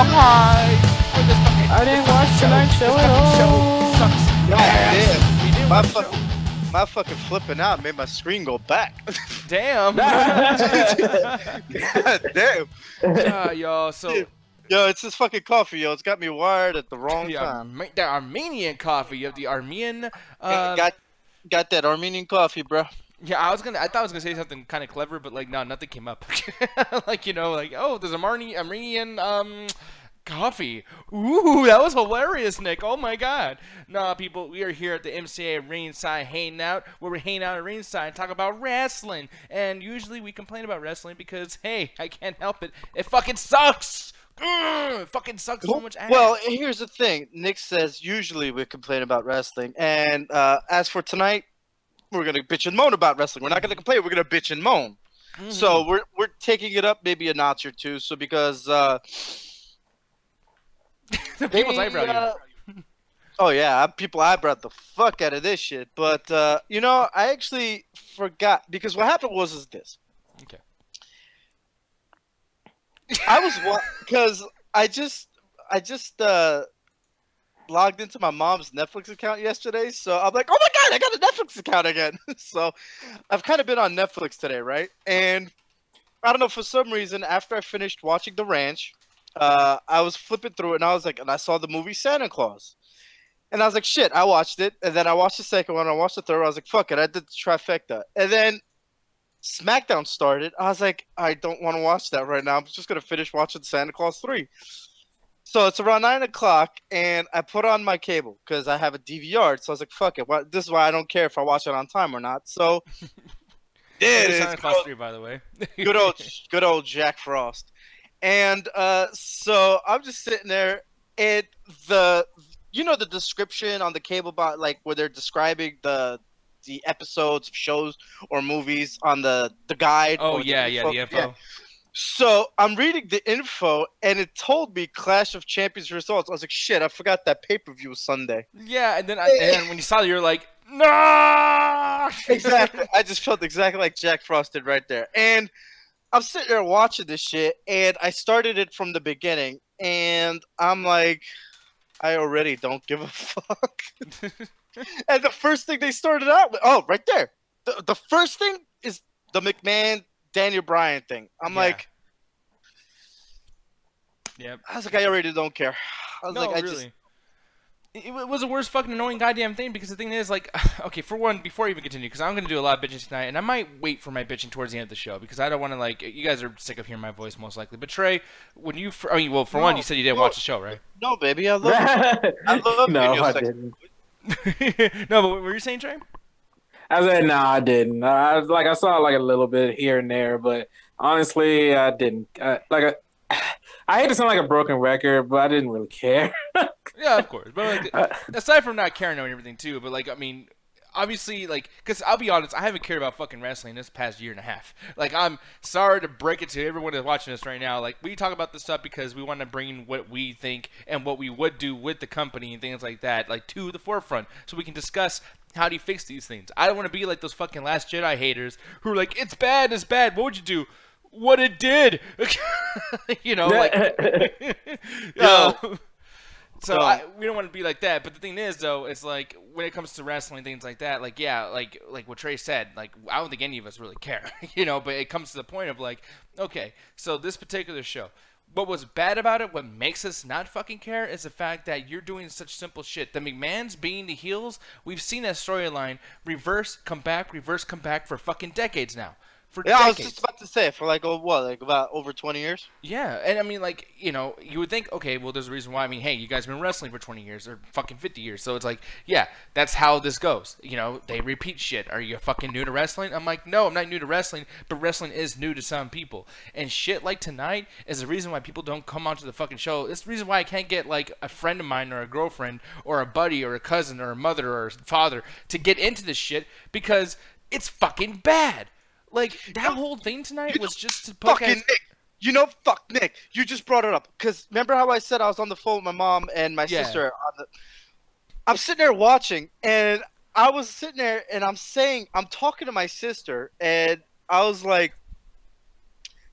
high for this fucking. I didn't watch tonight's show at all. Sucks. God damn. My fucking flipping out made my screen go back. Damn. God damn. Yo, so. Yo, it's this fucking coffee, yo. It's got me wired at the wrong time. The Armenian coffee. You have the Armenian. Got that Armenian coffee, bro. Yeah, I thought I was gonna say something kind of clever, but like, no, nothing came up. Like, you know, like, oh, there's Armenian coffee. Ooh, that was hilarious, Nick. Oh my God. Nah, people, we are here at the MCA ringside hanging out, where we hang out at ringside and talk about wrestling. And usually we complain about wrestling because, hey, I can't help it. It fucking sucks. It fucking sucks so much ass. Well, here's the thing. Nick says usually we complain about wrestling, and as for tonight, we're gonna bitch and moan about wrestling. We're not gonna complain. We're gonna bitch and moan. So we're taking it up maybe a notch or two. So because people's eyebrow. Oh yeah, people eyebrowed the fuck out of this shit. But you know, I actually forgot because what happened was this. Okay. I was because I just logged into my mom's Netflix account yesterday, so I'm like, oh my God, I got a Netflix account again. So I've kind of been on Netflix today, right? And I don't know, for some reason, after I finished watching The Ranch, I was flipping through it, and I was like, and I saw the movie Santa Claus, and I was like, shit, I watched it, and then I watched the second one, I watched the third one, I was like, fuck it, I did the trifecta, and then Smackdown started. I was like, I don't want to watch that right now. I'm just going to finish watching Santa Claus 3. So it's around 9 o'clock, and I put on my cable because I have a DVR. So I was like, fuck it. This is why I don't care if I watch it on time or not. So, yeah, it's Santa Claus 3, by the way. good old Jack Frost. And so I'm just sitting there, and you know the description on the cable bot, like where they're describing the episodes of shows or movies on the guide. Oh yeah, the info. Yeah. So I'm reading the info, and it told me Clash of Champions results. I was like, shit, I forgot that pay-per-view was Sunday. Yeah, and then when you saw it, you're like, no. Exactly. I just felt exactly like Jack Frost did right there. And I'm sitting there watching this shit, and I started it from the beginning, and I'm like, I already don't give a fuck. And the first thing they started out with, oh, right there. The first thing is the McMahon Daniel Bryan thing. I'm like, yep. I was like, I already don't care. I was like, really. It was the worst fucking annoying goddamn thing because the thing is, like, okay, for one, before I even continue, because I'm going to do a lot of bitching tonight, and I might wait for my bitching towards the end of the show because I don't want to, like, you guys are sick of hearing my voice most likely. But Trey, when you, well, for one, you said you didn't watch the show, right? No, baby, I love it. I love no, video I sex. didn't. No, but what were you saying, Trey? I said no, I didn't. I saw like a little bit here and there, but honestly, I didn't. I hate to sound like a broken record, but I didn't really care. Yeah, of course. But like, aside from not caring and everything too, but like, I mean, obviously, like, because I'll be honest, I haven't cared about fucking wrestling this past year and a half. Like, I'm sorry to break it to everyone that's watching this right now. Like, we talk about this stuff because we want to bring what we think and what we would do with the company and things like that, like, to the forefront, so we can discuss how do you fix these things. I don't want to be like those fucking Last Jedi haters who are like, it's bad, what would you do? What it did. You know, like, so we don't want to be like that. But the thing is, though, it's like when it comes to wrestling, things like that, like, yeah, like what Trey said, like, I don't think any of us really care, you know, but it comes to the point of like, okay, so this particular show, what was bad about it, what makes us not fucking care, is the fact that you're doing such simple shit. The McMahons being the heels, we've seen that storyline reverse, come back for fucking decades now. For decades. I was just about to say, for like, what, like about over 20 years? Yeah, and I mean, like, you know, you would think, okay, well, there's a reason why. I mean, hey, you guys have been wrestling for 20 years or fucking 50 years. So it's like, yeah, that's how this goes. You know, they repeat shit. Are you fucking new to wrestling? I'm like, no, I'm not new to wrestling, but wrestling is new to some people. And shit like tonight is the reason why people don't come onto the fucking show. It's the reason why I can't get, like, a friend of mine or a girlfriend or a buddy or a cousin or a mother or a father to get into this shit because it's fucking bad. Like, that whole thing tonight was just to poke fucking Nick. You know, fuck Nick. You just brought it up. Because remember how I said I was on the phone with my mom and my sister? I'm sitting there watching, and I was sitting there, and I'm talking to my sister, and I was like,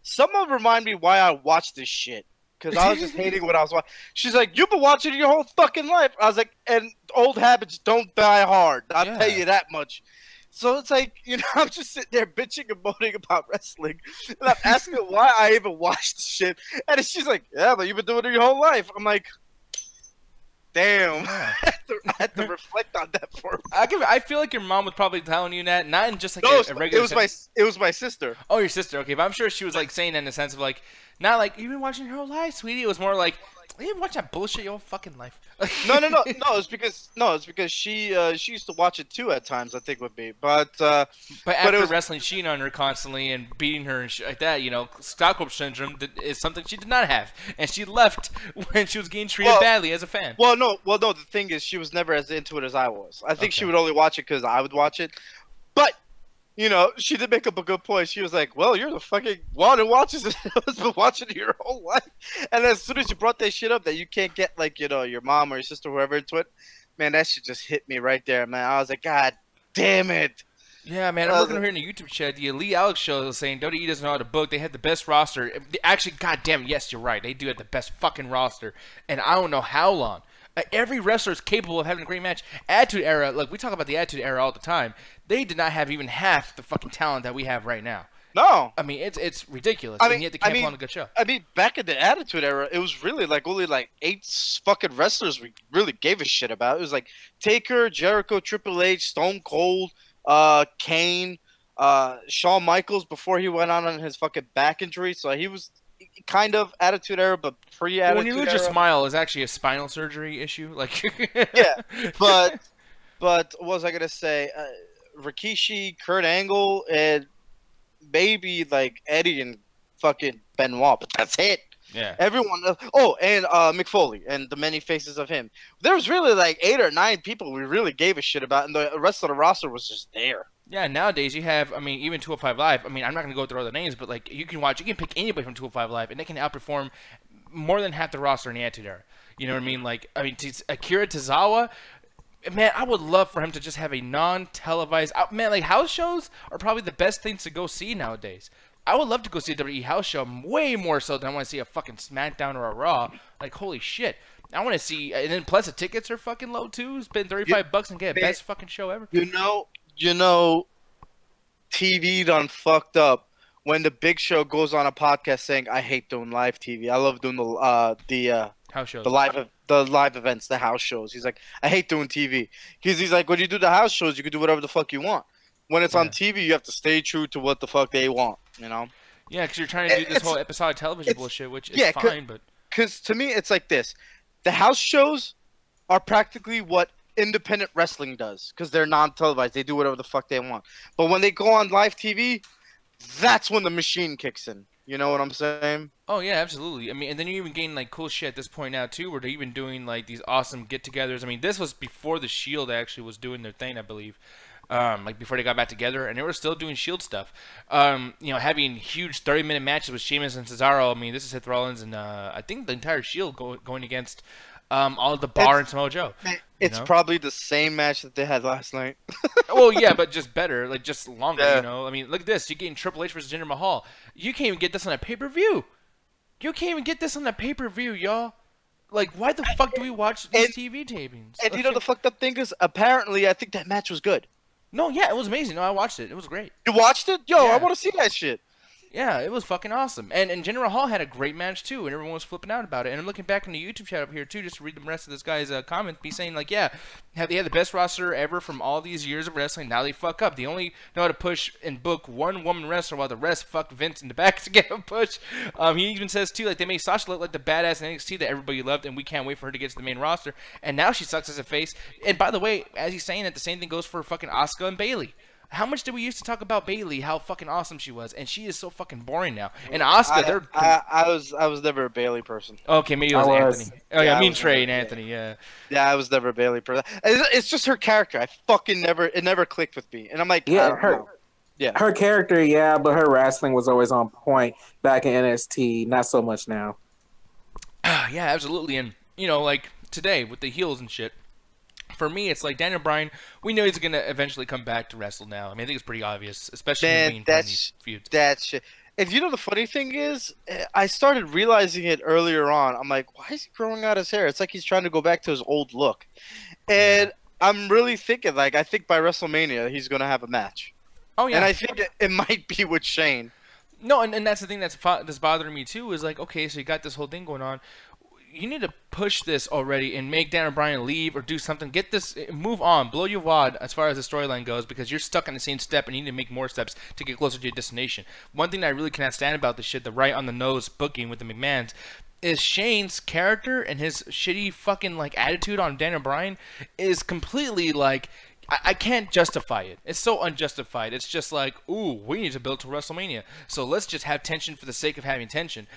someone remind me why I watch this shit. because I was just hating what I was watching. She's like, "You've been watching your whole fucking life." I was like, "And old habits don't die hard. I'll tell you that much." So it's like, I'm just sitting there bitching and moaning about wrestling, and I'm asking her why I even watched the shit, and she's like, "Yeah, but you've been doing it your whole life." I'm like, damn. Yeah. I had to reflect on that for a I feel like your mom was probably telling you that, not in just like No, a regular. it was my sister. Oh, your sister. Okay, but I'm sure she was like saying that in the sense of like, not like you've been watching your whole life, sweetie. It was more like you've been watching that bullshit your whole fucking life. No. It's because she used to watch it too at times. I think with me, but after it was, wrestling Sheena on her constantly and beating her and shit like that, Stockholm syndrome is something she did not have, and she left when she was getting treated badly as a fan. Well, no. The thing is, she was never as into it as I was. I think she would only watch it because I would watch it, but. She did make up a good point. She was like, "Well, you're the fucking one who watches it. Has been watching it your whole life." And as soon as you brought that shit up, that you can't get like your mom or your sister, or whoever into it, man, that shit just hit me right there, man. I was like, "God damn it!" Yeah, man. I'm looking over here in the YouTube chat. The Elite Alex show is saying WWE doesn't know how to book. They had the best roster. Actually, god damn, yes, you're right. They do have the best fucking roster, and I don't know how long. Every wrestler is capable of having a great match. Attitude Era, like we talk about the Attitude Era all the time. They did not have even half the fucking talent that we have right now. No, I mean it's ridiculous. And yet they can't put on a good show. I mean, back in the Attitude Era, it was really like only like 8 fucking wrestlers we really gave a shit about. It was like Taker, Jericho, Triple H, Stone Cold, Kane, Shawn Michaels before he went on his fucking back injury. So he was kind of Attitude Era, but pre-Attitude Era. When you lose your smile, is actually a spinal surgery issue. Like yeah, but what was I gonna say? Rikishi, Kurt Angle, and maybe like Eddie and fucking Benoit, but that's it. Yeah. Everyone. And Mick Foley and the many faces of him. There was really like 8 or 9 people we really gave a shit about, and the rest of the roster was just there. Yeah, nowadays you have, I mean, even 205 Live. I mean, I'm not going to go through all the names, but like you can pick anybody from 205 Live, and they can outperform more than half the roster in the Attitude Era. You know what I mean? Like, Akira Tozawa, man, I would love for him to just have a non-televised. Man, like house shows are probably the best things to go see nowadays. I would love to go see a WWE house show way more so than I want to see a fucking SmackDown or a Raw. Like, holy shit. I want to see, and then plus the tickets are fucking low too. Spend $35 and get a best fucking show ever. TV done fucked up when the Big Show goes on a podcast saying, "I hate doing live TV. I love doing the house shows, the live events, the house shows." He's like, "I hate doing TV." He's like, "When you do the house shows, you can do whatever the fuck you want. When it's on TV, you have to stay true to what the fuck they want." Yeah, because you're trying to do this whole episodic television bullshit, which is fine, but because to me, it's like this: the house shows are practically what independent wrestling does, because they're non-televised. They do whatever the fuck they want. But when they go on live TV, that's when the machine kicks in. You know what I'm saying? Oh yeah, absolutely. I mean, and then you even gain like cool shit at this point now too, where they're even doing like these awesome get-togethers. I mean, this was before the Shield actually was doing their thing, I believe. Like before they got back together, and they were still doing Shield stuff. Having huge 30-minute matches with Sheamus and Cesaro. I mean, this is Seth Rollins and I think the entire Shield going against all of the Bar and Samoa Joe. It's probably the same match that they had last night. Well, yeah, but just better, like just longer. Yeah. I mean, look at this. You're getting Triple H versus Jinder Mahal. You can't even get this on a pay-per-view. You can't even get this on a pay-per-view, y'all. Like, why the fuck do we watch these TV tapings? And you know the fucked up thing is, apparently, I think that match was good. No, yeah, it was amazing. No, I watched it. It was great. You watched it? Yo, yeah. I want to see that shit. Yeah, it was fucking awesome. And Jinder Mahal had a great match, too, and everyone was flipping out about it. And I'm looking back in the YouTube chat up here, too, just to read the rest of this guy's comment, be saying, like, yeah, they had the best roster ever from all these years of wrestling. Now they fuck up. They only know how to push and book one woman wrestler while the rest fuck Vince in the back to get a push. He even says, too, like, they made Sasha look like the badass in NXT that everybody loved, and we can't wait for her to get to the main roster. And now she sucks as a face. And by the way, as he's saying that, the same thing goes for fucking Asuka and Bayley. How much did we used to talk about Bayley, how fucking awesome she was, and she is so fucking boring now. And Asuka, I was never a Bayley person. Okay, maybe it was Anthony. Oh yeah, me and Trey and Anthony. Yeah. Yeah, I was never a Bayley person. It's just her character. I fucking never clicked with me, and I'm like, her character, yeah, but her wrestling was always on point back in NXT. Not so much now. Yeah, absolutely, and like today with the heels and shit. For me, it's like Daniel Bryan. We know he's gonna eventually come back to wrestle now. I mean, I think it's pretty obvious, especially in these feuds. That shit. And you know the funny thing is, I started realizing it earlier on. I'm like, why is he growing out his hair? It's like he's trying to go back to his old look. And I'm really thinking, like, I think by WrestleMania he's gonna have a match. Oh yeah. And I think it might be with Shane. No, and that's the thing that's bothering me too. Is like, okay, so you got this whole thing going on. You need to push this already and make Daniel Bryan leave or do something. Get this, move on, blow your wad as far as the storyline goes, because you're stuck on the same step and you need to make more steps to get closer to your destination. One thing that I really cannot stand about this shit, the right on the nose booking with the McMahons, is Shane's character and his shitty fucking like attitude on Daniel Bryan is completely like, I can't justify it. It's so unjustified. It's just like, ooh, we need to build to WrestleMania, so let's just have tension for the sake of having tension.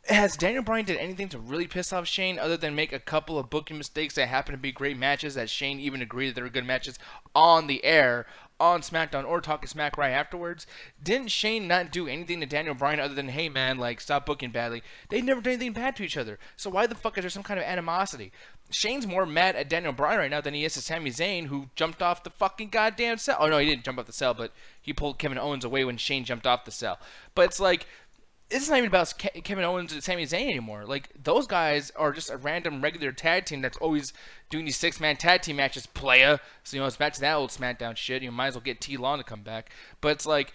Has Daniel Bryan did anything to really piss off Shane other than make a couple of booking mistakes that happen to be great matches that Shane even agreed that they were good matches on the air, on SmackDown, or talking smack right afterwards? Didn't Shane not do anything to Daniel Bryan other than, hey man, like, stop booking badly? They never did anything bad to each other. So why the fuck is there some kind of animosity? Shane's more mad at Daniel Bryan right now than he is to Sami Zayn, who jumped off the fucking goddamn cell. Oh no, he didn't jump off the cell, but he pulled Kevin Owens away when Shane jumped off the cell. But it's like, it's not even about Kevin Owens and Sami Zayn anymore. Like, those guys are just a random regular tag team that's always doing these 6-man tag team matches, playa. So, you know, it's back to that old SmackDown shit. You might as well get T-Long to come back. But it's like,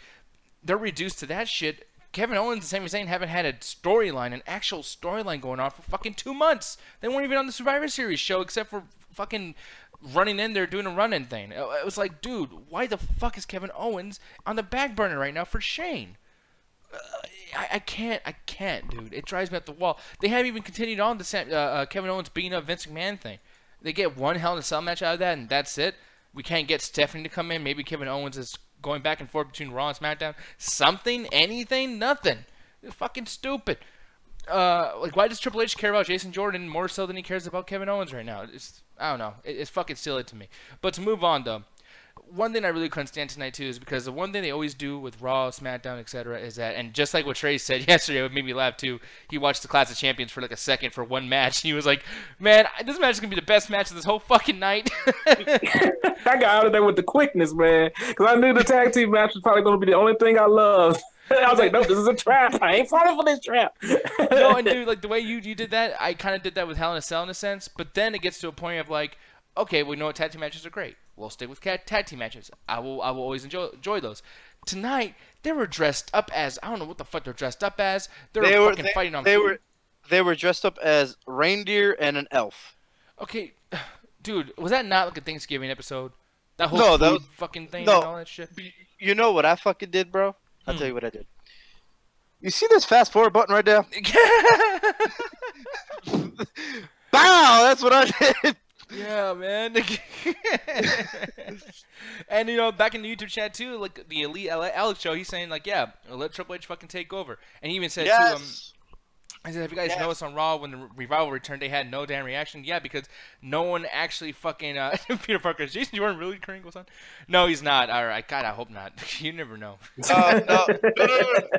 they're reduced to that shit. Kevin Owens and Sami Zayn haven't had a storyline, an actual storyline going on for fucking 2 months. They weren't even on the Survivor Series show except for fucking running in there doing a run-in thing. It was like, dude, why the fuck is Kevin Owens on the back burner right now for Shane? I can't, dude. It drives me up the wall. They haven't even continued on the Kevin Owens beating up Vince McMahon thing. They get one Hell in a Cell match out of that, and that's it. We can't get Stephanie to come in. Maybe Kevin Owens is going back and forth between Raw and SmackDown. Something, anything, nothing. It's fucking stupid. Like, why does Triple H care about Jason Jordan more so than he cares about Kevin Owens right now? I don't know. It's fucking silly to me. But to move on, though. One thing I really couldn't stand tonight, too, is because the one thing they always do with Raw, SmackDown, etc., is that, and just like what Trey said yesterday, it made me laugh, too, he watched the Clash of Champions for like a second for one match, and he was like, man, this match is going to be the best match of this whole fucking night. I got out of there with the quickness, man, because I knew the tag team match was probably going to be the only thing I loved. I was like, no, this is a trap. I ain't falling for this trap. No, and dude, like, the way you did that, I kind of did that with Hell in a Cell in a sense, but then it gets to a point of like, okay, well, you know what, tag team matches are great. We'll stick with tag team matches. I will always enjoy those. Tonight, they were dressed up as, I don't know what the fuck they're dressed up as. They were fighting on food. They were dressed up as reindeer and an elf. Okay, dude, was that not like a Thanksgiving episode? That whole that was, fucking thing and all that shit? You know what I fucking did, bro? I'll tell you what I did. You see this fast forward button right there? Bow! That's what I did. Yeah, man. And, you know, back in the YouTube chat, too, like, the Elite Alex show, he's saying, like, yeah, let Triple H fucking take over. And he even said, too, I said, have you guys noticed on Raw when the Revival returned, they had no damn reaction? Yeah, because no one actually fucking, Peter Parker, Jason Jordan really carrying goes on? No, he's not. All right, God, I hope not. You never know. No. The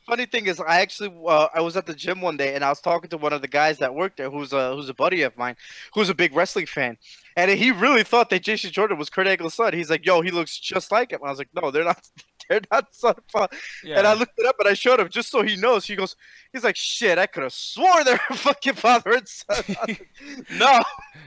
funny thing is, I actually, I was at the gym one day, and I was talking to one of the guys that worked there, who's a buddy of mine, who's a big wrestling fan. And he really thought that Jason Jordan was Kurt Angle's son. He's like, yo, he looks just like him. I was like, no, they're not. They're not son of father. Yeah. And I looked it up and I showed him just so he knows. He's like, shit, I could have swore they're fucking father and son. No.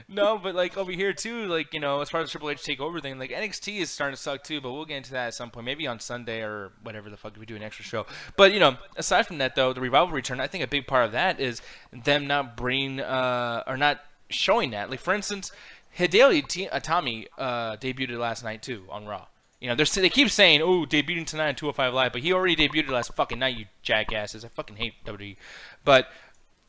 No, but like over here too, like, you know, as far as the Triple H takeover thing, like NXT is starting to suck too, but we'll get into that at some point. Maybe on Sunday or whatever the fuck we do an extra show. But, you know, aside from that though, the Revival return, I think a big part of that is them not bringing or not showing that. Like, for instance, Hideo Itami debuted last night too on Raw. You know, they keep saying, oh, debuting tonight on 205 Live, but he already debuted last fucking night, you jackasses. I fucking hate WWE. But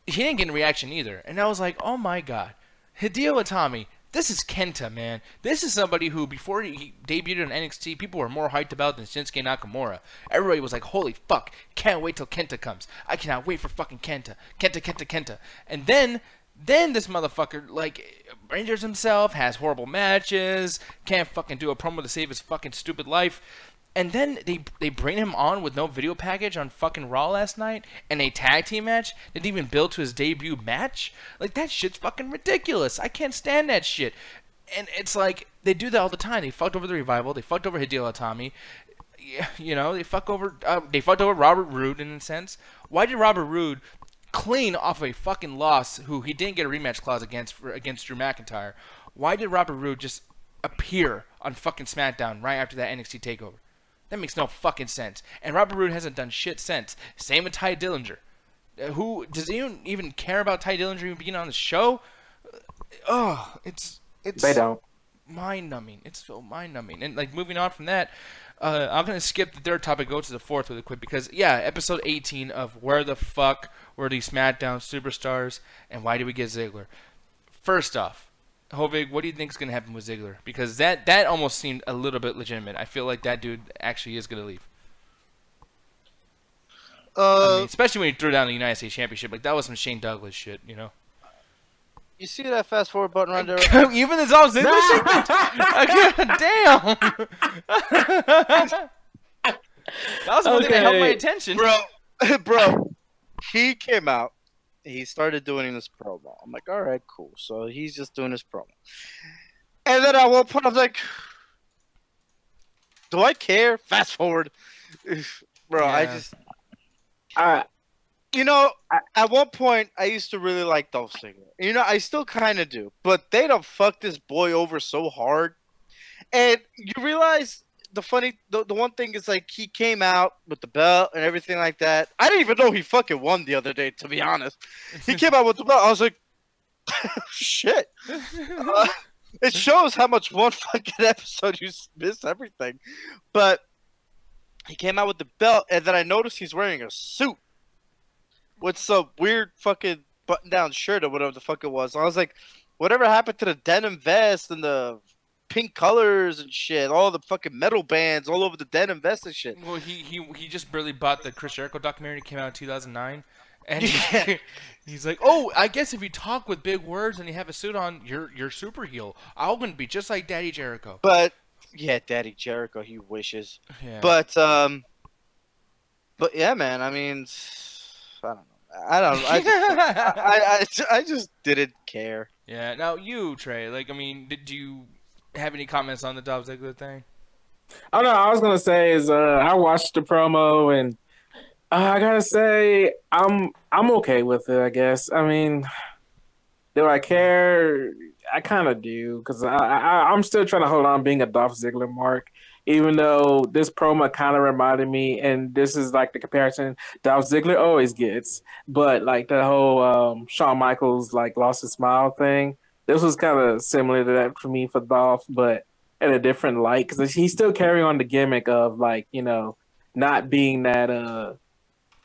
he didn't get a reaction either. And I was like, oh my god. Hideo Itami, this is Kenta, man. This is somebody who, before he debuted on NXT, people were more hyped about than Shinsuke Nakamura. Everybody was like, holy fuck, can't wait till Kenta comes. I cannot wait for fucking Kenta. Kenta. And then this motherfucker, like, injures himself, has horrible matches, can't fucking do a promo to save his fucking stupid life. And then they bring him on with no video package on fucking Raw last night, and a tag team match that didn't even build to his debut match. Like, that shit's fucking ridiculous. I can't stand that shit. And it's like, they do that all the time. They fucked over the Revival. They fucked over Hideo Itami. you know, they fucked over Robert Roode in a sense. Why did Robert Roode, clean off a fucking loss, who he didn't get a rematch clause against Drew McIntyre, why did Robert Roode just appear on fucking SmackDown right after that NXT takeover? That makes no fucking sense. And Robert Roode hasn't done shit since. Same with Ty Dillinger. Who does anyone even care about Ty Dillinger even being on the show? Oh, it's They don't. mind-numbing. It's so mind-numbing. And like moving on from that, I'm gonna skip the third topic, go to the fourth really quick, because yeah, episode 18 of Where the Fuck Were These SmackDown Superstars and Why Did We Get Ziggler? First off, Hovig, what do you think is gonna happen with Ziggler? Because that almost seemed a little bit legitimate. I feel like that dude actually is gonna leave. I mean, especially when he threw down the United States Championship, like that was some Shane Douglas shit, you know. You see that fast forward button right there? Even the Dolph Ziggler shit? Damn! That was the one thing that held my attention. Bro, he came out. He started doing this promo. I'm like, all right, cool. So he's just doing this promo. And then at one point, I'm like, do I care? Fast forward. Bro, Yeah. You know, at one point, I used to really like Dolph Ziggler. You know, I still kind of do. But they don't fuck this boy over so hard. And you realize the one thing is, like, he came out with the belt and everything like that. I didn't even know he fucking won the other day, to be honest. He came out with the belt. I was like, shit. It shows how much one fucking episode you missed everything. But he came out with the belt, and then I noticed he's wearing a suit with some weird fucking button-down shirt or whatever the fuck it was. And I was like, whatever happened to the denim vest and the pink colors and shit? All the fucking metal bands all over the denim vest and shit. Well, he just barely bought the Chris Jericho documentary that came out in 2009. And he's like, oh, I guess if you talk with big words and you have a suit on, you're super heel. I'm going to be just like Daddy Jericho. But, yeah, Daddy Jericho, he wishes. Yeah. But yeah, man, I mean, I don't know. I just didn't care. Yeah. Now you, Trey, like, I mean, did you have any comments on the Dolph Ziggler thing? Oh no, I was gonna say is I watched the promo and I gotta say I'm okay with it. I guess. I mean, do I care? I kind of do because I'm still trying to hold on being a Dolph Ziggler mark. Even though this promo kind of reminded me, and this is like the comparison Dolph Ziggler always gets, but like the whole Shawn Michaels like lost his smile thing, this was kind of similar to that for me for Dolph, but in a different light because he's still carrying on the gimmick of like, you know, not being that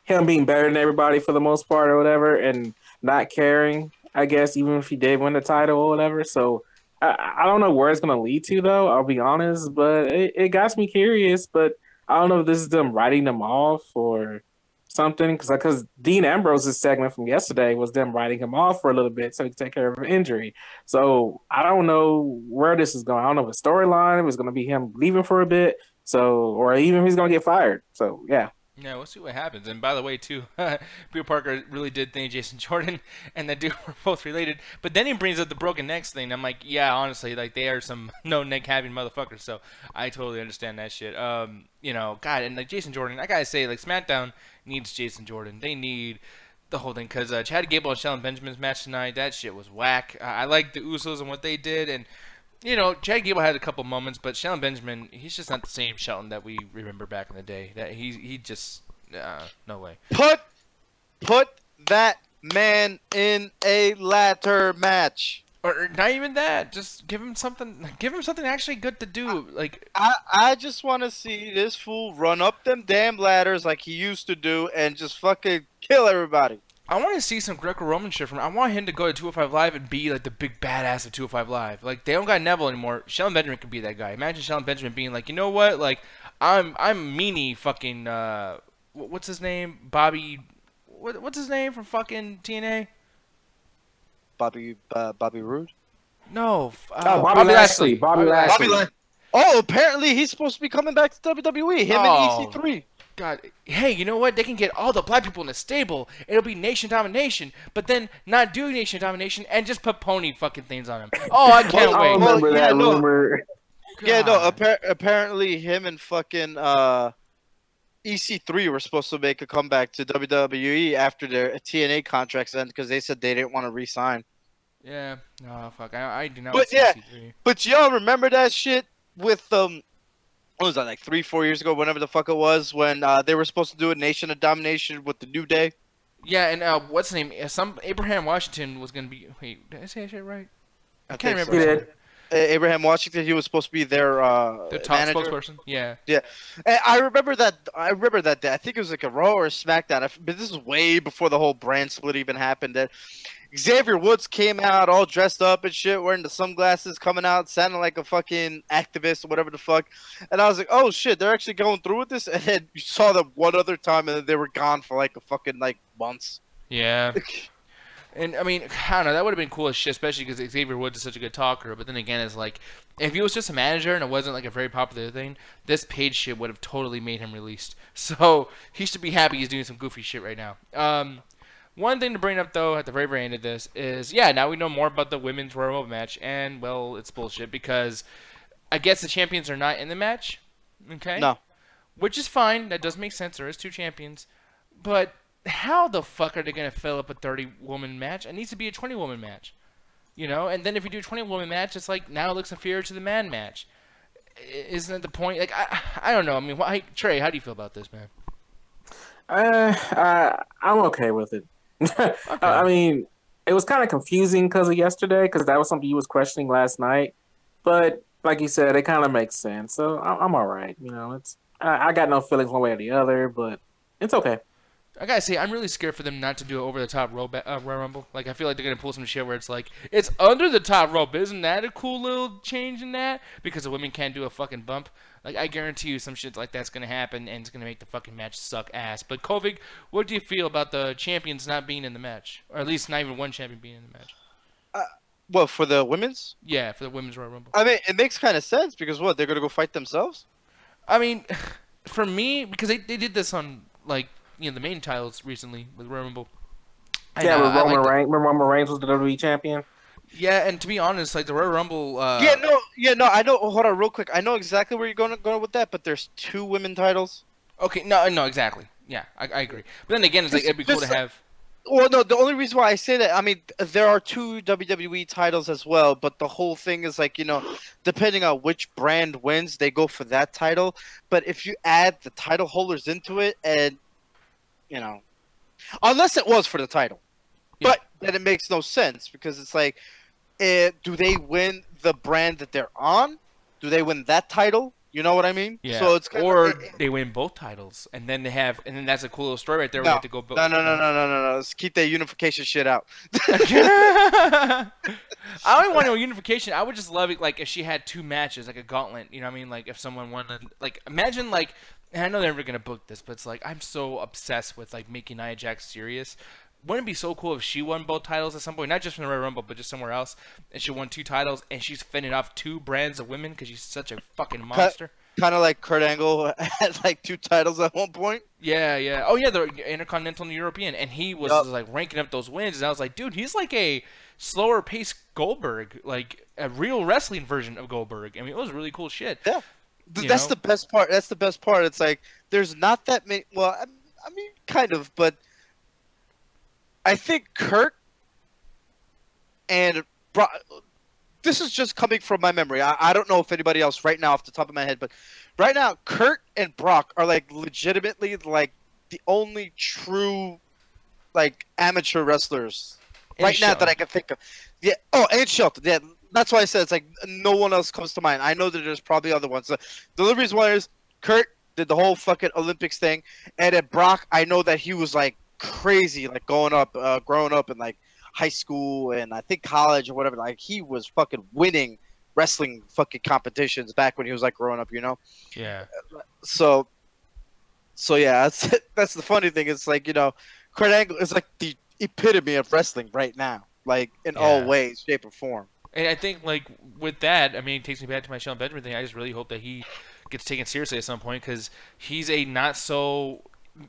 him being better than everybody for the most part or whatever, and not caring, I guess, even if he did win the title or whatever. So I don't know where it's going to lead to, though, I'll be honest, but it got me curious. But I don't know if this is them writing them off or something, because Dean Ambrose's segment from yesterday was them writing him off for a little bit so he could take care of an injury. So I don't know where this is going. I don't know if it's storyline, if it's going to be him leaving for a bit, or even if he's going to get fired. So, yeah. Yeah, we'll see what happens. And by the way, too, Peter Parker really did think Jason Jordan and that dude were both related. But then he brings up the broken necks thing. I'm like, yeah, honestly, like they are some no neck having motherfuckers. So I totally understand that shit. You know, God, and like Jason Jordan, I gotta say, like SmackDown needs Jason Jordan. They need the whole thing because Chad Gable and Shelton Benjamin's match tonight, that shit was whack. I like the Usos and what they did, and you know, Chad Gable had a couple moments, but Shelton Benjamin, he's just not the same Shelton that we remember back in the day. That he just no way. Put that man in a ladder match, or not even that. Just give him something. Give him something actually good to do. Like I just want to see this fool run up them damn ladders like he used to do and just fucking kill everybody. I want to see some Greco-Roman shit from him. I want him to go to 205 Live and be like the big badass of 205 Live. Like they don't got Neville anymore. Shelton Benjamin could be that guy. Imagine Shelton Benjamin being like, you know what? Like I'm meanie fucking what's his name? Bobby. What's his name from fucking TNA? Bobby Roode? No. Bobby Lashley. Bobby Lashley. Oh, apparently he's supposed to be coming back to WWE. Him and EC3. God, hey, you know what? They can get all the black people in the stable. It'll be Nation Domination, but then not do Nation Domination and just put pony fucking things on him. Oh, I can't wait. I remember that rumor. Yeah, no. God. Apparently, him and fucking EC3 were supposed to make a comeback to WWE after their TNA contracts end because they said they didn't want to re-sign. Yeah. No, fuck. I do not want But to see yeah, EC3. but y'all remember that shit with what was that, like 3-4 years ago, whenever the fuck it was, when they were supposed to do a Nation of Domination with the New Day? Yeah, and what's the name? Some Abraham Washington was gonna be. Wait, did I say that shit right? I can't think remember. so. You his did. name. Abraham Washington, he was supposed to be their The top manager. spokesperson. Yeah. And I remember that. I remember that day. I think it was like a Raw or a SmackDown. But this is way before the whole brand split even happened. That Xavier Woods came out all dressed up and shit, wearing the sunglasses, coming out sounding like a fucking activist or whatever the fuck. And I was like, oh shit, they're actually going through with this. And then you saw them one other time, and then they were gone for like a fucking like months. Yeah. And I mean, I don't know. That would have been cool as shit, especially because Xavier Woods is such a good talker. But then again, it's like, if he was just a manager and it wasn't like a very popular thing, this Page shit would have totally made him released. So he should be happy he's doing some goofy shit right now. One thing to bring up though at the very, very end of this is, yeah, now we know more about the women's Royal Rumble match, and well, it's bullshit because I guess the champions are not in the match. Okay. No. Which is fine. That does make sense. There is 2 champions, but how the fuck are they going to fill up a 30-woman match? It needs to be a 20-woman match. You know? And then if you do a 20-woman match, it's like, now it looks inferior to the man match. Isn't that the point? Like, I don't know. I mean, Trey, how do you feel about this, man? I'm okay with it. I mean, it was kind of confusing because of yesterday, because that was something you was questioning last night. But like you said, it kind of makes sense. So I'm all right. You know, I got no feelings one way or the other, but it's okay. I gotta say, I'm really scared for them not to do an over-the-top Royal Rumble. Like, I feel like they're gonna pull some shit where it's like, it's under the top rope. Isn't that a cool little change in that? Because the women can't do a fucking bump. Like, I guarantee you some shit like that's gonna happen, and it's gonna make the fucking match suck ass. But Kovic, what do you feel about the champions not being in the match, or at least not even one champion being in the match? Well, for the women's? Yeah, for the women's Royal Rumble. I mean, it makes kind of sense because what, they're gonna go fight themselves? I mean, for me, because they did this on like, you know, the main titles recently with Royal Rumble. Yeah, with Roman Reigns. Remember Roman Reigns was the WWE champion? Yeah, and to be honest, like the Royal Rumble. Yeah, no. I know. Hold on, real quick. I know exactly where you're going with that, but there's 2 women titles. Okay, no, exactly. Yeah, I agree. But then again, it's like it'd be cool to have. Well, no, the only reason why I say that, I mean, there are 2 WWE titles as well, but the whole thing is like, you know, depending on which brand wins, they go for that title. But if you add the title holders into it, and you know, unless it was for the title, Yeah. but then it makes no sense because it's like, do they win the brand that they're on? Do they win that title? You know what I mean? Yeah. So it's kind or of, they win both titles, and then that's a cool little story right there. no, We have to go. no. Let's keep that unification shit out. I don't want no unification. I would just love it, like if she had 2 matches, like a gauntlet. You know what I mean? Like if someone won, like imagine like, and I know they're never gonna book this, but it's like I'm so obsessed with like making Nia Jax serious. Wouldn't it be so cool if she won both titles at some point, not just from the Royal Rumble, but just somewhere else, and she won 2 titles, and she's fending off 2 brands of women because she's such a fucking monster. Kind of like Kurt Angle had like 2 titles at one point. Yeah. Oh yeah, the Intercontinental and European, and he was like ranking up those wins, and I was like, dude, he's like a slower paced Goldberg, like a real wrestling version of Goldberg. I mean, it was really cool shit. Yeah, that's the best part. That's the best part. It's like there's not that many. Well, I mean, kind of, but I think Kurt and Brock. This is just coming from my memory. I don't know if anybody else right now off the top of my head, but right now Kurt and Brock are like legitimately like the only true like amateur wrestlers right now that I can think of. Yeah. Oh, and Shelton. Yeah. That's why I said it's like no one else comes to mind. I know that there's probably other ones. The only reason why is Kurt did the whole fucking Olympics thing, and then Brock, I know that he was like crazy, like growing up in like high school and I think college or whatever. Like he was fucking winning wrestling fucking competitions back when he was like growing up, you know? Yeah. So yeah, that's the funny thing. It's like, you know, Kurt Angle is like the epitome of wrestling right now, like in all ways, shape, or form. And I think like with that, I mean, it takes me back to my Shelton Benjamin thing. I just really hope that he gets taken seriously at some point because he's a not so.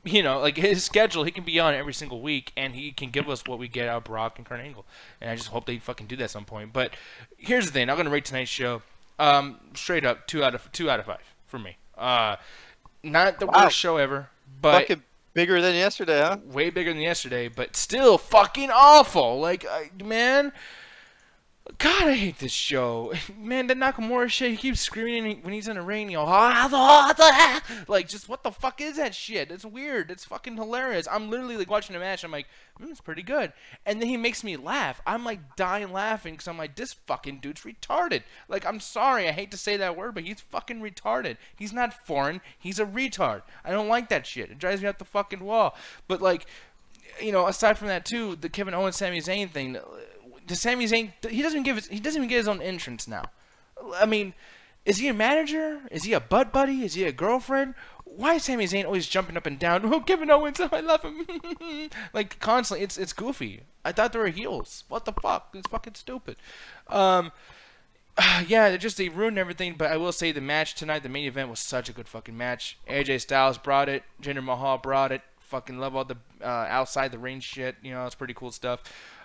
You know, like his schedule, he can be on every single week, and he can give us what we get out of Brock and Kurt Angle. And I just hope they fucking do that at some point. But here's the thing: I'm gonna rate tonight's show. Straight up, 2 out of 5 for me. Not the Wow. worst show ever, but Fucking bigger than yesterday, huh? way bigger than yesterday, but still fucking awful. Like, man, God, I hate this show. Man, the Nakamura shit, he keeps screaming when he's in the ring, like, just what the fuck is that shit? It's weird. It's fucking hilarious. I'm literally like watching a match, I'm like, it's pretty good. And then he makes me laugh. I'm like dying laughing because I'm like, this fucking dude's retarded. Like, I'm sorry, I hate to say that word, but he's fucking retarded. He's not foreign. He's a retard. I don't like that shit. It drives me up the fucking wall. But like, aside from that too, the Kevin Owens Sami Zayn thing. The Sami Zayn, he doesn't even get his own entrance now. I mean, is he a manager? Is he a butt buddy? Is he a girlfriend? Why is Sami Zayn always jumping up and down? Oh, Kevin Owens, I love him. Like, constantly, it's goofy. I thought they were heels. What the fuck? It's fucking stupid. Yeah, they ruined everything. But I will say the match tonight, the main event, was such a good fucking match. AJ Styles brought it. Jinder Mahal brought it. Fucking love all the outside the ring shit. It's pretty cool stuff.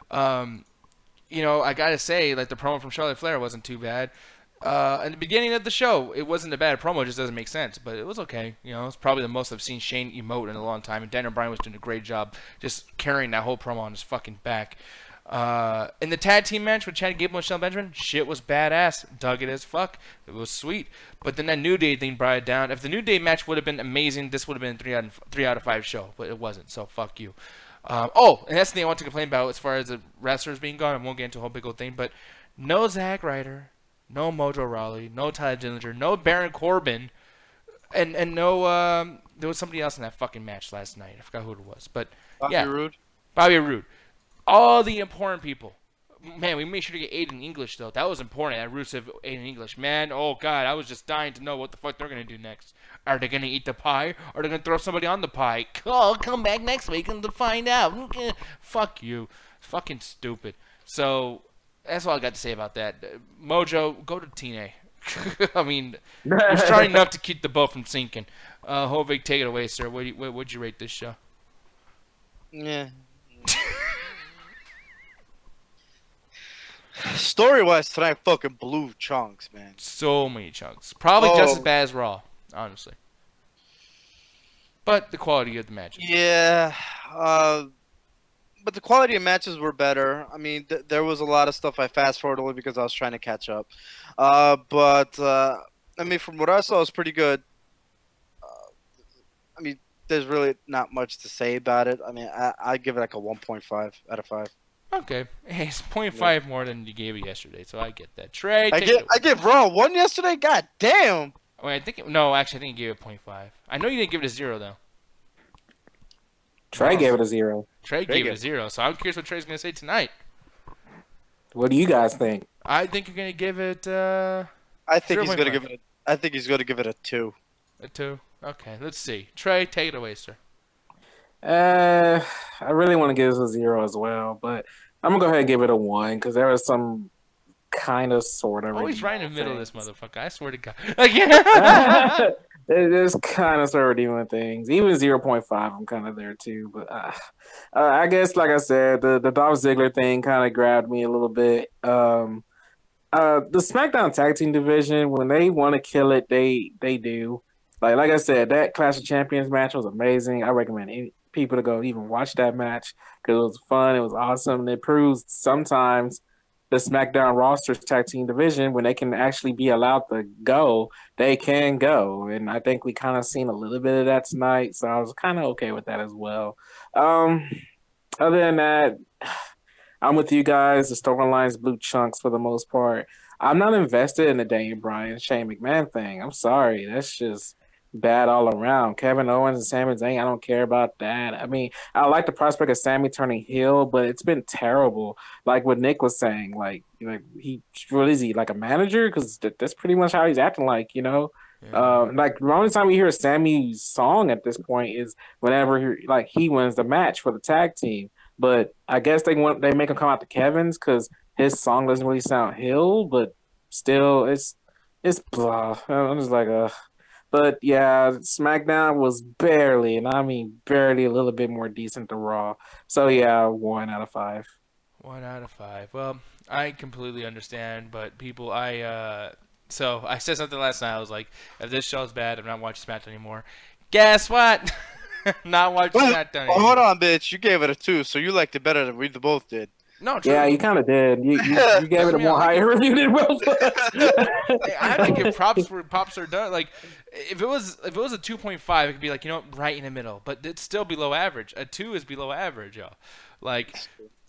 I gotta say, like, the promo from Charlotte Flair wasn't too bad. In the beginning of the show, it wasn't a bad promo, it just doesn't make sense, but it was okay. It's probably the most I've seen Shane emote in a long time, and Daniel Bryan was doing a great job just carrying that whole promo on his fucking back. In the tag team match with Chad Gable and Shelton Benjamin, shit was badass. Dug it as fuck. It was sweet. But then that New Day thing brought it down. If the New Day match would have been amazing, this would have been a 3 out of 5 show, but it wasn't, so fuck you. And that's the thing I want to complain about as far as the wrestlers being gone. I won't get into a whole big old thing, but no Zack Ryder, no Mojo Rawley, no Tyler Dillinger, no Baron Corbin, and no there was somebody else in that fucking match last night. I forgot who it was, but Bobby Roode. Bobby Roode. All the important people. Man, we made sure to get Aiden English though. That was important. That Rusev Aiden English. Man, oh god, I was just dying to know what the fuck they're gonna do next. Are they gonna eat the pie? Or are they gonna throw somebody on the pie? Come back next week and to find out. Fuck you. Fucking stupid. So that's all I got to say about that. Mojo, go to TNA. I mean, you're starting enough to keep the boat from sinking. Hovig, take it away, sir. What'd you rate this show? Yeah. Story-wise, tonight fucking blew chunks, man. So many chunks. Probably just as bad as Raw, honestly. But the quality of the matches. Yeah. But the quality of matches were better. I mean, there was a lot of stuff I fast-forwarded only because I was trying to catch up. But I mean, from what I saw, it was pretty good. I mean, there's really not much to say about it. I mean, I'd give it like a 1.5 out of 5. Okay. Hey, it's 0.5 more than you gave it yesterday, so I get that. Trey, I gave Raw 1 yesterday? God damn! Wait, I think you gave it 0.5. I know you didn't give it a 0, though. Trey gave it a 0. Trey gave it a 0, so I'm curious what Trey's going to say tonight. What do you guys think? I think you're going to give it I think he's going to give it I think he's going to give it a 2. A 2? Okay, let's see. Trey, take it away, sir. I really want to give this a 0 as well, but I'm gonna go ahead and give it a 1 because there was some kind of sort of. Always right in the middle of this motherfucker. I swear to God. Again. There's kind of sort of redeeming things. Even 0.5, I'm kind of there too. But I guess, like I said, the Dolph Ziggler thing kind of grabbed me a little bit. The SmackDown Tag Team division, when they want to kill it, they do. Like I said, that Clash of Champions match was amazing. I recommend people to go even watch that match because it was fun. It was awesome. And it proves sometimes the SmackDown roster's tag team division, when they can actually be allowed to go, they can go. And I think we kind of seen a little bit of that tonight. So I was kind of okay with that as well. Other than that, I'm with you guys. The storylines blew chunks for the most part. I'm not invested in the Daniel Bryan, Shane McMahon thing. I'm sorry. That's just bad all around. Kevin Owens and Sami Zayn, I don't care about that. I mean, I like the prospect of Sami turning heel, but it's been terrible. Like what Nick was saying, what is he, like a manager? Because that's pretty much how he's acting like, Yeah. Like the only time you hear Sami's song at this point is whenever he wins the match for the tag team. But I guess they make him come out to Kevin's because his song doesn't really sound heel, but still it's blah. I'm just like But yeah, SmackDown was barely, and I mean barely, a little bit more decent than Raw. So yeah, 1 out of 5. 1 out of 5. Well, I completely understand, but people, I So I said something last night. I was like, if this show's bad, I'm not watching SmackDown anymore. Guess what? Not watching SmackDown anymore. Hold on, bitch. You gave it a 2, so you liked it better than we both did. No, true. Yeah, you kind of did. You gave it a more higher review than Will. I have to give props where props are done. Like, if it was a 2.5, it could be like, you know, right in the middle. But it's still below average. A 2 is below average, y'all. Like,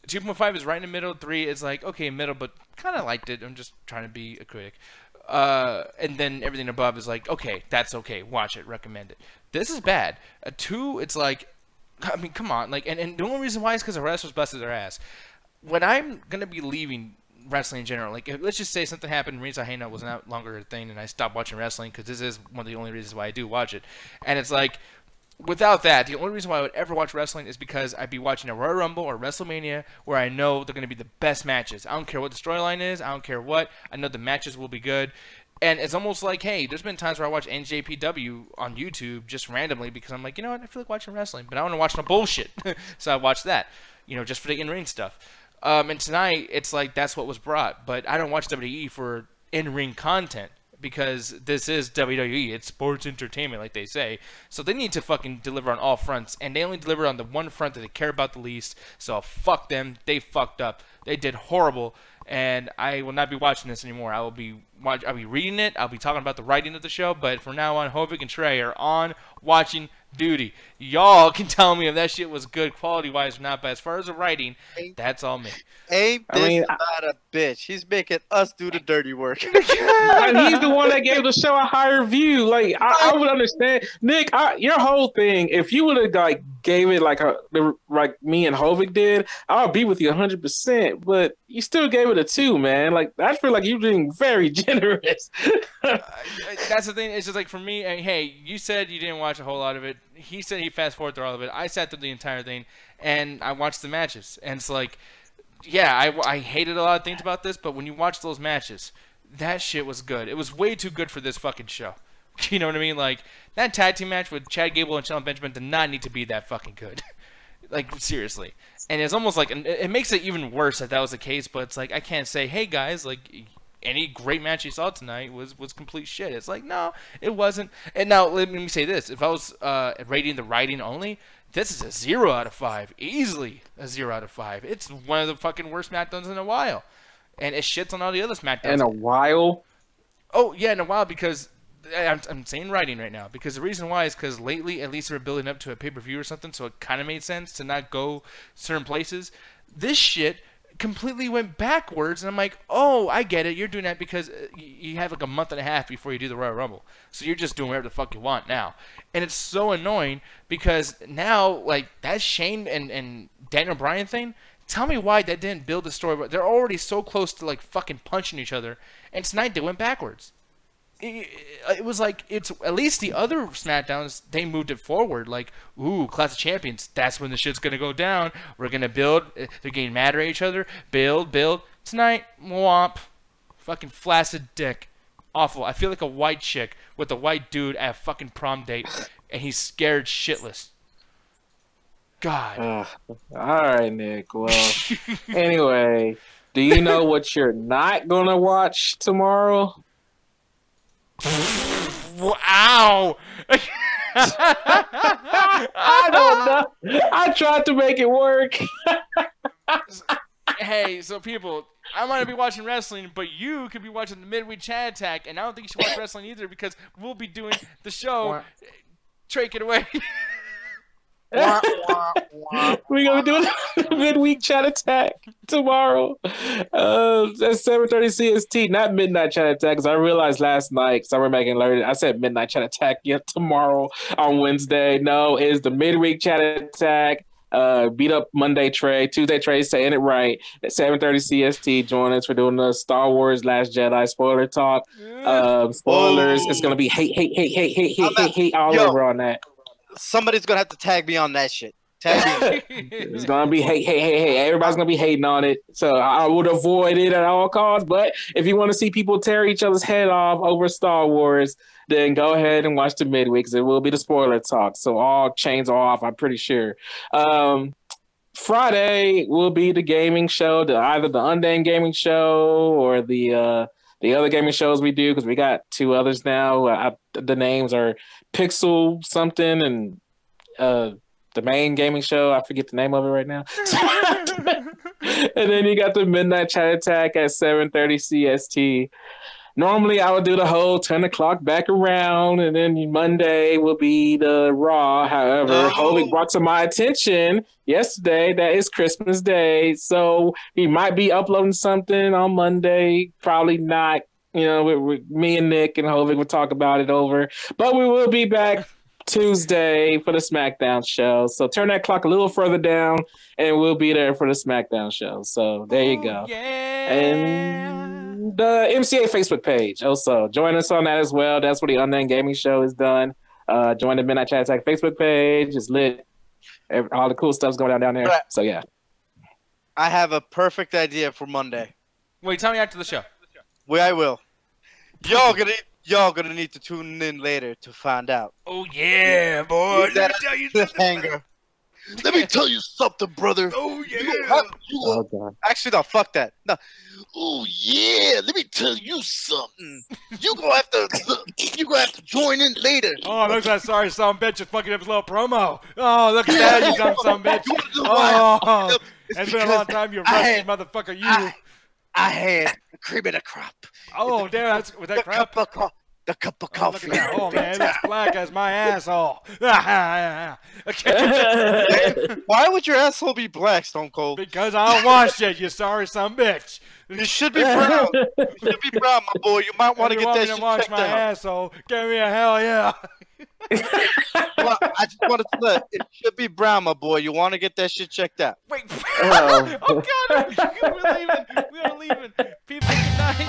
2.5 is right in the middle. 3 is like, okay, middle, but kind of liked it. I'm just trying to be a critic. And then everything above is like, okay, that's okay. Watch it, recommend it. This is bad. A 2, it's like, I mean, come on. Like, and the only reason why is because the wrestlers busted their ass. When I'm gonna be leaving wrestling in general, like let's just say something happened, Rings I Hang was not longer a thing, and I stopped watching wrestling because this is one of the only reasons why I do watch it. And it's like, without that, the only reason why I would ever watch wrestling is because I'd be watching a Royal Rumble or WrestleMania where I know they're gonna be the best matches. I don't care what the storyline is, I don't care what. I know the matches will be good. And it's almost like, hey, there's been times where I watch NJPW on YouTube just randomly because I'm like, you know what, I feel like watching wrestling, but I want to watch no bullshit, so I watch that, you know, just for the in-ring stuff. And tonight, it's like that's what was brought. But I don't watch WWE for in-ring content because this is WWE. It's sports entertainment, like they say. So they need to fucking deliver on all fronts. And they only deliver on the one front that they care about the least. So fuck them. They fucked up. They did horrible. And I will not be watching this anymore. I'll be reading it. I'll be talking about the writing of the show. But from now on, Hovik and Trey are on watching duty. Y'all can tell me if that shit was good quality-wise or not. But as far as the writing, that's all me. Ain't this about a bitch? He's making us do the dirty work. And he's the one that gave the show a higher view. Like I would understand, Nick. Your whole thing. If you would have like gave it like me and Hovik did, I'll be with you 100%. But you still gave it a 2, man. Like I feel like you're being very generous. That's the thing. It's just like for me. Hey, you said you didn't watch a whole lot of it. He said he fast forwarded through all of it. I sat through the entire thing and I watched the matches. And it's like, yeah, I hated a lot of things about this, but when you watch those matches, that shit was good. It was way too good for this fucking show. You know what I mean? Like, that tag team match with Chad Gable and Shelton Benjamin did not need to be that fucking good. Like, seriously. And it's almost like, it makes it even worse that was the case, but it's like, I can't say, hey guys, like, any great match you saw tonight was complete shit. It's like, no, it wasn't. And now, let me say this. If I was rating the writing only, this is a 0 out of 5. Easily a 0 out of 5. It's one of the fucking worst SmackDowns in a while. And it shits on all the other SmackDowns. In a while? Oh, yeah, in a while, because I'm saying writing right now. Because the reason why is because lately, at least they were building up to a pay-per-view or something, so it kind of made sense to not go certain places. This shit completely went backwards, and I'm like, oh, I get it. You're doing that because you have like a month and a half before you do the Royal Rumble. So you're just doing whatever the fuck you want now. And it's so annoying because now, like, that Shane and Daniel Bryan thing, tell me why that didn't build the story. They're already so close to, like, fucking punching each other, and tonight they went backwards. It was like, it's at least the other SmackDowns, they moved it forward. Like, ooh, Clash of Champions, that's when the shit's gonna go down. We're gonna build. They're getting mad at each other. Build. Tonight, womp. Fucking flaccid dick. Awful. I feel like a white chick with a white dude at a fucking prom date, and he's scared shitless. God. All right, Nick. Well, anyway, do you know what you're not gonna watch tomorrow? Wow. I don't know. I tried to make it work. Hey, so people, I might be watching wrestling, but you could be watching the Midweek Chat Attack, and I don't think you should watch wrestling either because we'll be doing the show. Take it away. We're gonna do a midweek chat attack tomorrow. At 7:30 CST, not midnight chat attack. Because I realized last night, because I remember making alerted, I said midnight chat attack. Yeah, tomorrow on Wednesday. No, it's the midweek chat attack. Beat up Monday Trey, Tuesday Trey saying it right. At 7:30 CST, join us for doing the Star Wars Last Jedi spoiler talk. Spoilers. It's gonna be hate all over on that. Somebody's gonna have to tag me on that shit. Tag me. It's gonna be hate. Everybody's gonna be hating on it, so I would avoid it at all costs. But if you want to see people tear each other's head off over Star Wars, then go ahead and watch the midweek because it will be the spoiler talk. So all chains are off. I'm pretty sure. Friday will be the gaming show, either the Undamed Gaming Show or the the other gaming shows we do, because we got 2 others now. The names are Pixel something and the main gaming show. I forget the name of it right now. And then you got the Midnight Chat Attack at 7:30 CST. Normally, I would do the whole 10 o'clock back around, and then Monday will be the Raw. However, Hovik brought to my attention yesterday that it's Christmas Day, so he might be uploading something on Monday. Probably not. You know, with me and Nick and Hovik will talk about it over. But we will be back Tuesday for the SmackDown show. So turn that clock a little further down, and we'll be there for the SmackDown show. So there you go. Yeah. And the MCA Facebook page. Also, join us on that as well. That's where the Unnamed Gaming Show is done. Join the Midnight Chat Attack Facebook page. It's lit. All the cool stuff's going down there. Right. So yeah. I have a perfect idea for Monday. Wait, tell me after the show. Where I will. Y'all gonna need to tune in later to find out. Oh yeah, boy. Let me tell you something. Let me tell you something, brother. Oh yeah. Actually, no. Fuck that. No. Oh yeah. Let me tell you something. You gonna have to join in later. Oh, look at that sorry son bitch is fucking up his little promo. Oh, look at that, you dumb son bitch. Oh, it's been a long time, you rusty motherfucker. You. I had the cream of the crop. Oh, damn, that's with that crap. The cup of coffee. Oh man, it's black as my asshole. Okay. Why would your asshole be black, Stone Cold? Because I don't wash it, you sorry son bitch. You should be brown. You should be brown, my boy. You might want to get that shit wash checked my out. asshole. Give me a hell yeah. Well, I just wanted to let it should be brown, my boy. You want to get that shit checked out. Wait. Oh god, we're leaving. People, good night.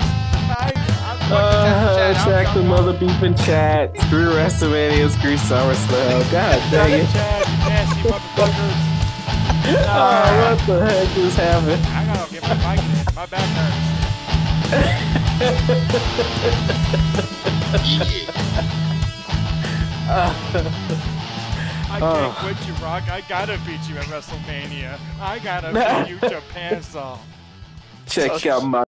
Check the mother beeping chat. Screw WrestleMania, screw SummerSlam. God dang it. Nasty motherfuckers. Oh, what the heck is happening? I gotta get my mic in. My back I can't quit you, Rock. I gotta beat you at WrestleMania. I gotta beat you, Japan song. Check out my